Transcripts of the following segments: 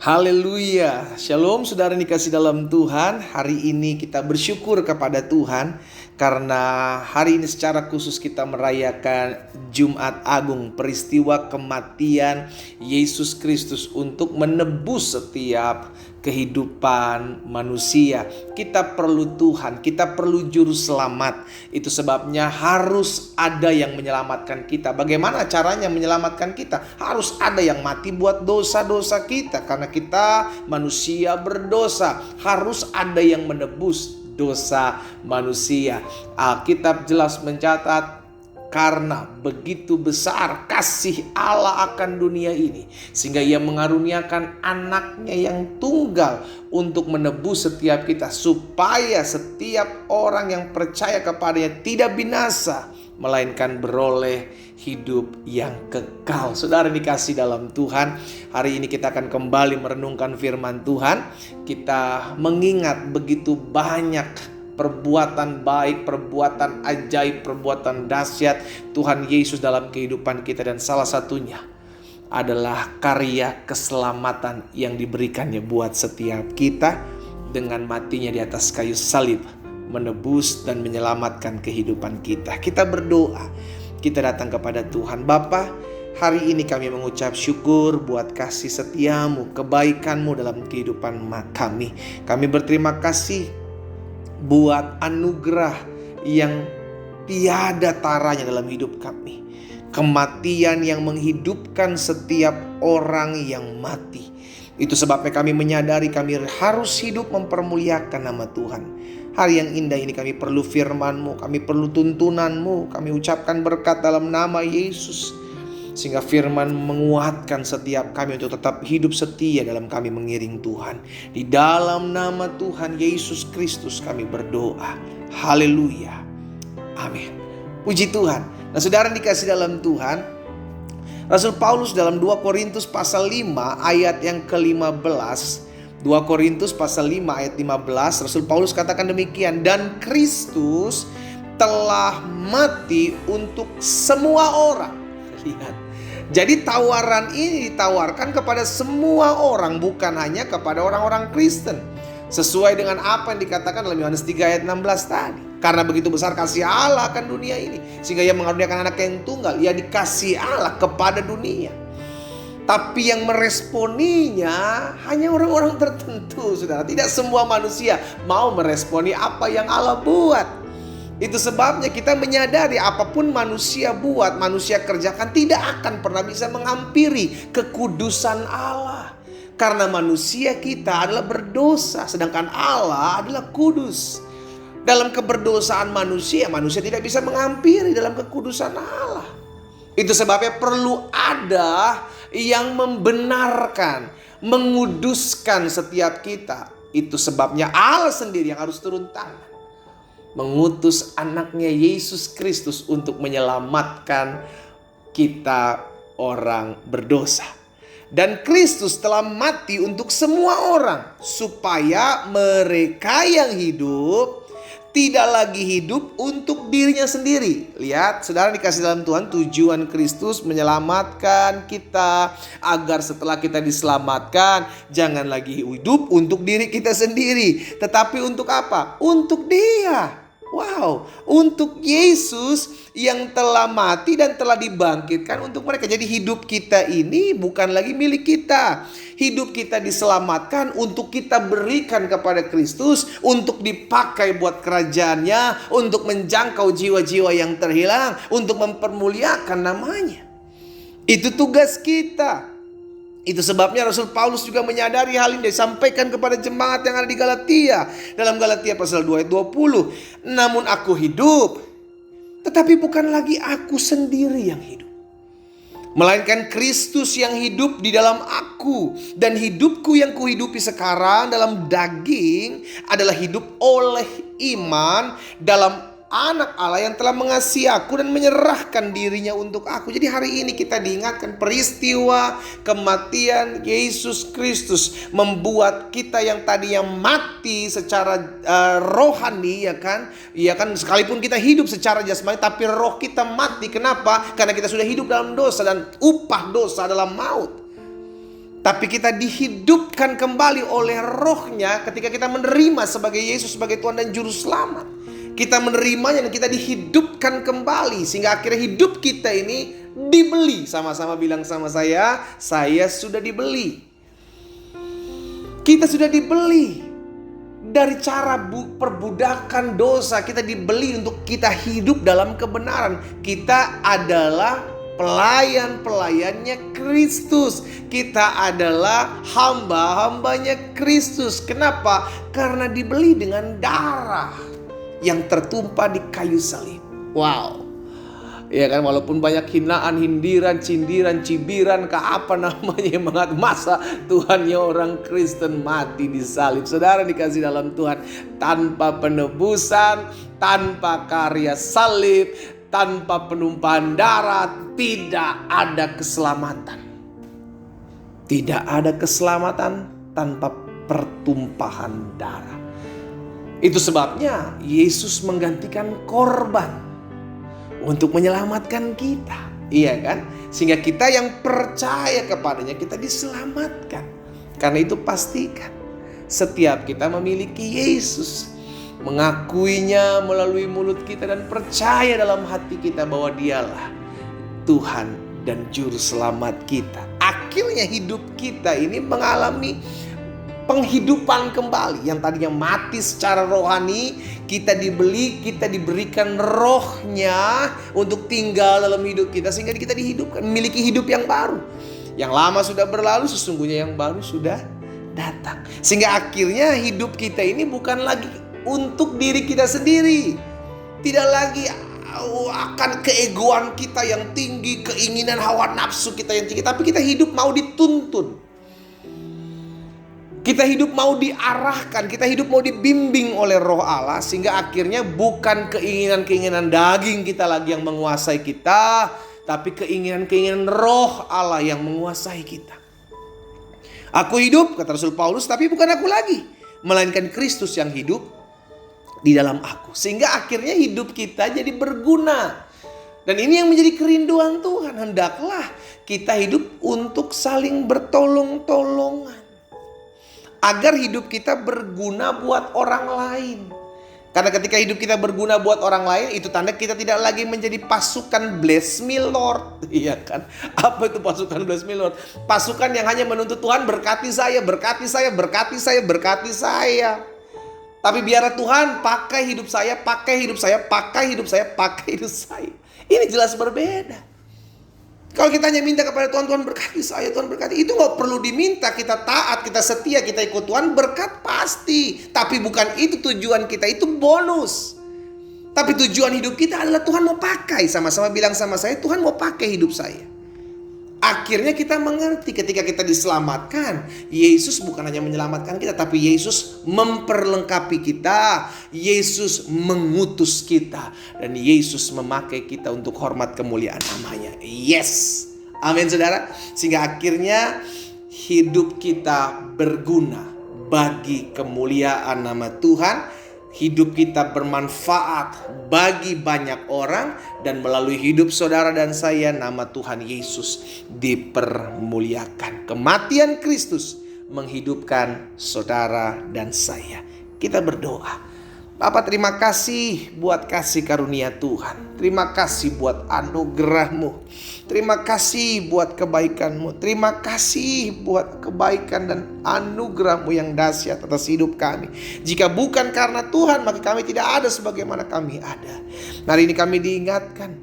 Haleluya. Shalom saudara dikasih dalam Tuhan. Hari ini kita bersyukur kepada Tuhan karena hari ini secara khusus kita merayakan Jumat Agung, peristiwa kematian Yesus Kristus untuk menebus setiap kehidupan manusia. Kita perlu Tuhan, kita perlu juru selamat. Itu sebabnya harus ada yang menyelamatkan kita. Bagaimana caranya menyelamatkan kita? Harus ada yang mati buat dosa-dosa kita. Karena kita manusia berdosa, harus ada yang menebus dosa manusia. Alkitab jelas mencatat, karena begitu besar kasih Allah akan dunia ini, sehingga Ia mengaruniakan anaknya yang tunggal untuk menebus setiap kita, supaya setiap orang yang percaya kepadanya tidak binasa, melainkan beroleh hidup yang kekal. Saudara dikasih dalam Tuhan, hari ini kita akan kembali merenungkan firman Tuhan. Kita mengingat begitu banyak perbuatan baik, perbuatan ajaib, perbuatan dahsyat Tuhan Yesus dalam kehidupan kita. Dan salah satunya adalah karya keselamatan yang diberikannya buat setiap kita dengan matinya di atas kayu salib, menebus dan menyelamatkan kehidupan kita. Kita berdoa, kita datang kepada Tuhan. Bapa, hari ini kami mengucap syukur buat kasih setiamu, kebaikanmu dalam kehidupan kami. Kami berterima kasih buat anugerah yang tiada taranya dalam hidup kami. Kematian yang menghidupkan setiap orang yang mati. Itu sebabnya kami menyadari kami harus hidup mempermuliakan nama Tuhan. Hari yang indah ini kami perlu firman-Mu, kami perlu tuntunan-Mu. Kami ucapkan berkat dalam nama Yesus, sehingga firman menguatkan setiap kami untuk tetap hidup setia dalam kami mengiring Tuhan. Di dalam nama Tuhan Yesus Kristus kami berdoa. Haleluya. Amin. Puji Tuhan. Nah, saudara dikasih dalam Tuhan, Rasul Paulus dalam 2 Korintus pasal 5 ayat yang ke-15. 2 Korintus pasal 5 ayat 15, Rasul Paulus katakan demikian, dan Kristus telah mati untuk semua orang. Lihat. Jadi tawaran ini ditawarkan kepada semua orang, bukan hanya kepada orang-orang Kristen. Sesuai dengan apa yang dikatakan dalam Yohanes 3 ayat 16 tadi. Karena begitu besar kasih Allah akan dunia ini, sehingga Ia mengaruniakan anak yang tunggal. Ia dikasih Allah kepada dunia. Tapi yang meresponinya hanya orang-orang tertentu, saudara. Tidak semua manusia mau meresponi apa yang Allah buat. Itu sebabnya kita menyadari apapun manusia buat, manusia kerjakan, tidak akan pernah bisa menghampiri kekudusan Allah. Karena manusia kita adalah berdosa, sedangkan Allah adalah kudus. Dalam keberdosaan manusia, manusia tidak bisa menghampiri dalam kekudusan Allah. Itu sebabnya perlu ada yang membenarkan, menguduskan setiap kita. Itu sebabnya Allah sendiri yang harus turun tangan, mengutus anaknya Yesus Kristus untuk menyelamatkan kita orang berdosa. Dan Kristus telah mati untuk semua orang, supaya mereka yang hidup tidak lagi hidup untuk dirinya sendiri. Lihat, saudara dikasih dalam Tuhan, tujuan Kristus menyelamatkan kita, agar setelah kita diselamatkan, jangan lagi hidup untuk diri kita sendiri, tetapi untuk apa? Untuk Dia. Wow, untuk Yesus yang telah mati dan telah dibangkitkan untuk mereka. Jadi hidup kita ini bukan lagi milik kita. Hidup kita diselamatkan untuk kita berikan kepada Kristus, untuk dipakai buat kerajaannya, untuk menjangkau jiwa-jiwa yang terhilang, untuk mempermuliakan namanya. Itu tugas kita. Itu sebabnya Rasul Paulus juga menyadari hal ini, disampaikan kepada jemaat yang ada di Galatia. Dalam Galatia pasal 2 ayat 20. Namun aku hidup, tetapi bukan lagi aku sendiri yang hidup, melainkan Kristus yang hidup di dalam aku. Dan hidupku yang kuhidupi sekarang dalam daging adalah hidup oleh iman dalam Anak Allah yang telah mengasihi aku dan menyerahkan dirinya untuk aku. Jadi hari ini kita diingatkan peristiwa kematian Yesus Kristus membuat kita yang tadinya mati secara rohani, ya kan, sekalipun kita hidup secara jasmani, tapi roh kita mati. Kenapa? Karena kita sudah hidup dalam dosa dan upah dosa adalah maut. Tapi kita dihidupkan kembali oleh Roh-Nya ketika kita menerima sebagai Yesus sebagai Tuhan dan Juru Selamat. Kita menerimanya dan kita dihidupkan kembali. Sehingga akhirnya hidup kita ini dibeli. Sama-sama bilang sama saya sudah dibeli. Kita sudah dibeli. Dari cara perbudakan dosa, kita dibeli untuk kita hidup dalam kebenaran. Kita adalah pelayan-pelayannya Kristus. Kita adalah hamba-hambanya Kristus. Kenapa? Karena dibeli dengan darah yang tertumpah di kayu salib. Wow. Ya kan, walaupun banyak hinaan, hindiran, cindiran, cibiran, apa namanya yang mengatakan masa Tuhannya orang Kristen mati di salib. Saudara dikasih dalam Tuhan, tanpa penebusan, tanpa karya salib, tanpa penumpahan darah, tidak ada keselamatan. Tidak ada keselamatan tanpa pertumpahan darah. Itu sebabnya Yesus menggantikan korban untuk menyelamatkan kita. Iya kan? Sehingga kita yang percaya kepadanya, kita diselamatkan. Karena itu pastikan setiap kita memiliki Yesus, mengakuinya melalui mulut kita dan percaya dalam hati kita bahwa Dialah Tuhan dan Juru Selamat kita. Akhirnya hidup kita ini mengalami penghidupan kembali. Yang tadinya mati secara rohani, kita dibeli, kita diberikan Roh-Nya untuk tinggal dalam hidup kita, sehingga kita dihidupkan, memiliki hidup yang baru. Yang lama sudah berlalu, sesungguhnya yang baru sudah datang. Sehingga akhirnya hidup kita ini bukan lagi untuk diri kita sendiri, tidak lagi akan keegoan kita yang tinggi, keinginan hawa nafsu kita yang tinggi, tapi kita hidup mau dituntun. Kita hidup mau diarahkan, kita hidup mau dibimbing oleh Roh Allah, sehingga akhirnya bukan keinginan-keinginan daging kita lagi yang menguasai kita, tapi keinginan-keinginan Roh Allah yang menguasai kita. Aku hidup, kata Rasul Paulus, tapi bukan aku lagi, melainkan Kristus yang hidup di dalam aku. Sehingga akhirnya hidup kita jadi berguna. Dan ini yang menjadi kerinduan Tuhan. Hendaklah kita hidup untuk saling bertolong-tolongan, agar hidup kita berguna buat orang lain. Karena ketika hidup kita berguna buat orang lain, itu tanda kita tidak lagi menjadi pasukan bless me Lord. Iya kan? Apa itu pasukan bless me Lord? Pasukan yang hanya menuntut Tuhan berkati saya, berkati saya, berkati saya, berkati saya. Tapi biarlah Tuhan pakai hidup saya, pakai hidup saya, pakai hidup saya, pakai hidup saya. Ini jelas berbeda. Kalau kita hanya minta kepada Tuhan, Tuhan berkati saya, Tuhan berkati, itu gak perlu diminta. Kita taat, kita setia, kita ikut Tuhan, berkat pasti. Tapi bukan itu tujuan kita, itu bonus. Tapi tujuan hidup kita adalah Tuhan mau pakai. Sama-sama bilang sama saya, Tuhan mau pakai hidup saya. Akhirnya kita mengerti ketika kita diselamatkan, Yesus bukan hanya menyelamatkan kita, tapi Yesus memperlengkapi kita. Yesus mengutus kita. Dan Yesus memakai kita untuk hormat kemuliaan namanya. Yes. Amin saudara. Sehingga akhirnya hidup kita berguna bagi kemuliaan nama Tuhan. Hidup kita bermanfaat bagi banyak orang, dan melalui hidup saudara dan saya nama Tuhan Yesus dipermuliakan. Kematian Kristus menghidupkan saudara dan saya. Kita berdoa. Bapa, terima kasih buat kasih karunia Tuhan. Terima kasih buat anugerah-Mu. Terima kasih buat kebaikan-Mu. Terima kasih buat kebaikan dan anugerah-Mu yang dahsyat atas hidup kami. Jika bukan karena Tuhan, maka kami tidak ada sebagaimana kami ada. Hari ini kami diingatkan,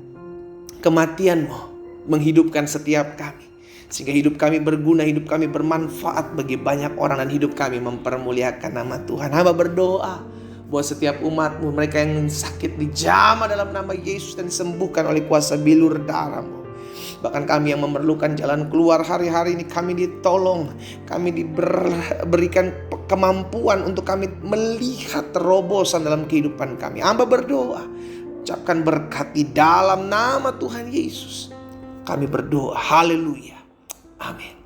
kematian-Mu menghidupkan setiap kami, sehingga hidup kami berguna, hidup kami bermanfaat bagi banyak orang, dan hidup kami mempermuliakan nama Tuhan. Hamba berdoa buat setiap umat-Mu, mereka yang sakit dijamah dalam nama Yesus dan disembuhkan oleh kuasa bilur darah-Mu. Bahkan kami yang memerlukan jalan keluar hari-hari ini, kami ditolong, kami diberikan kemampuan untuk kami melihat terobosan dalam kehidupan kami. Hamba berdoa, ucapkan berkat di dalam nama Tuhan Yesus. Kami berdoa, haleluya, amin.